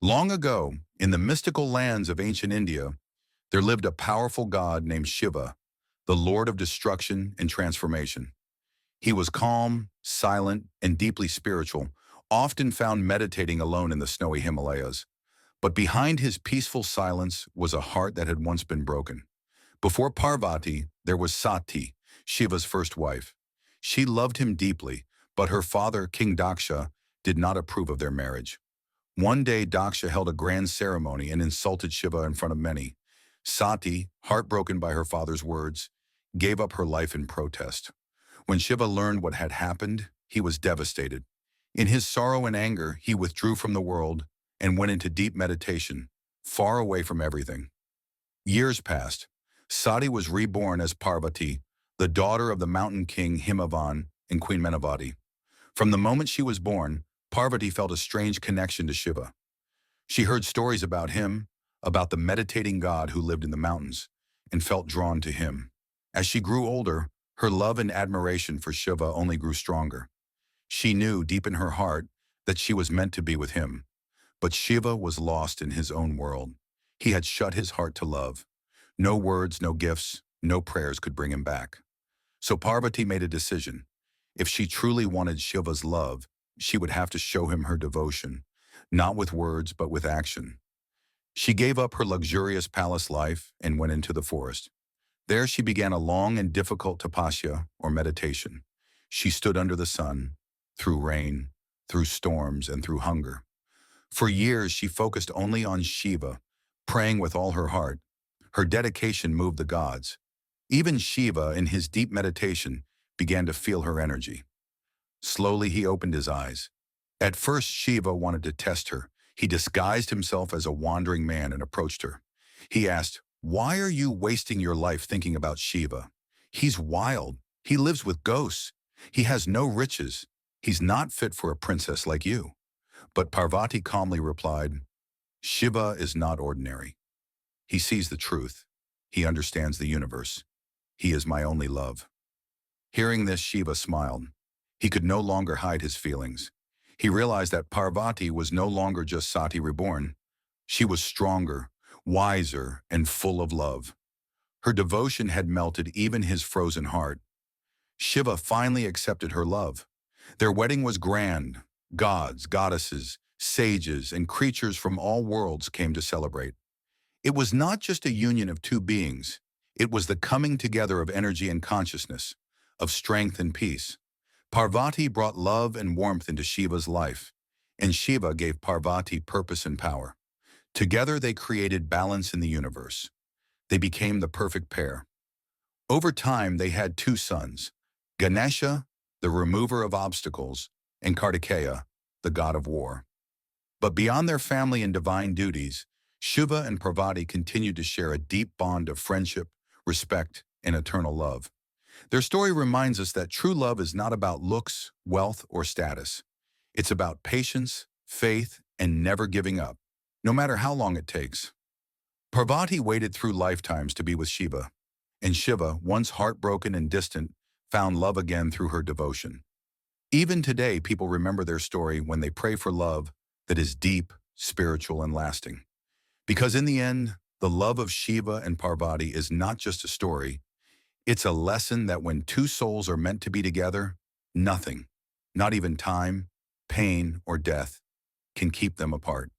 Long ago, in the mystical lands of ancient India, there lived a powerful god named Shiva, the Lord of destruction and transformation. He was calm, silent, and deeply spiritual, often found meditating alone in the snowy Himalayas. But behind his peaceful silence was a heart that had once been broken. Before Parvati, there was Sati, Shiva's first wife. She loved him deeply, but her father, King Daksha, did not approve of their marriage. One day, Daksha held a grand ceremony and insulted Shiva in front of many. Sati, heartbroken by her father's words, gave up her life in protest. When Shiva learned what had happened, he was devastated. In his sorrow and anger, he withdrew from the world and went into deep meditation, far away from everything. Years passed. Sati was reborn as Parvati, the daughter of the mountain king Himavan and Queen Manavati. From the moment she was born, Parvati felt a strange connection to Shiva. She heard stories about him, about the meditating god who lived in the mountains, and felt drawn to him. As she grew older, her love and admiration for Shiva only grew stronger. She knew deep in her heart that she was meant to be with him. But Shiva was lost in his own world. He had shut his heart to love. No words, no gifts, no prayers could bring him back. So Parvati made a decision. If she truly wanted Shiva's love, she would have to show him her devotion, not with words but with action. She gave up her luxurious palace life and went into the forest. There she began a long and difficult tapasya, or meditation. She stood under the sun, through rain, through storms, and through hunger. For years she focused only on Shiva, praying with all her heart. Her dedication moved the gods. Even Shiva, in his deep meditation, began to feel her energy. Slowly he opened his eyes. At first Shiva wanted to test her. He disguised himself as a wandering man and approached her. He asked, "Why are you wasting your life thinking about Shiva? He's wild. He lives with ghosts. He has no riches. He's not fit for a princess like you." But Parvati calmly replied, "Shiva is not ordinary. He sees the truth. He understands the universe. He is my only love." Hearing this, Shiva smiled. He could no longer hide his feelings. He realized that Parvati was no longer just Sati reborn. She was stronger, wiser, and full of love. Her devotion had melted even his frozen heart. Shiva finally accepted her love. Their wedding was grand. Gods, goddesses, sages, and creatures from all worlds came to celebrate. It was not just a union of two beings. It was the coming together of energy and consciousness, of strength and peace. Parvati brought love and warmth into Shiva's life, and Shiva gave Parvati purpose and power. Together they created balance in the universe. They became the perfect pair. Over time they had two sons, Ganesha, the remover of obstacles, and Kartikeya, the god of war. But beyond their family and divine duties, Shiva and Parvati continued to share a deep bond of friendship, respect, and eternal love. Their story reminds us that true love is not about looks, wealth, or status. It's about patience, faith, and never giving up, no matter how long it takes. Parvati waited through lifetimes to be with Shiva, and Shiva, once heartbroken and distant, found love again through her devotion. Even today, people remember their story when they pray for love that is deep, spiritual, and lasting. Because in the end, the love of Shiva and Parvati is not just a story. It's a lesson that when two souls are meant to be together, nothing, not even time, pain, or death, can keep them apart.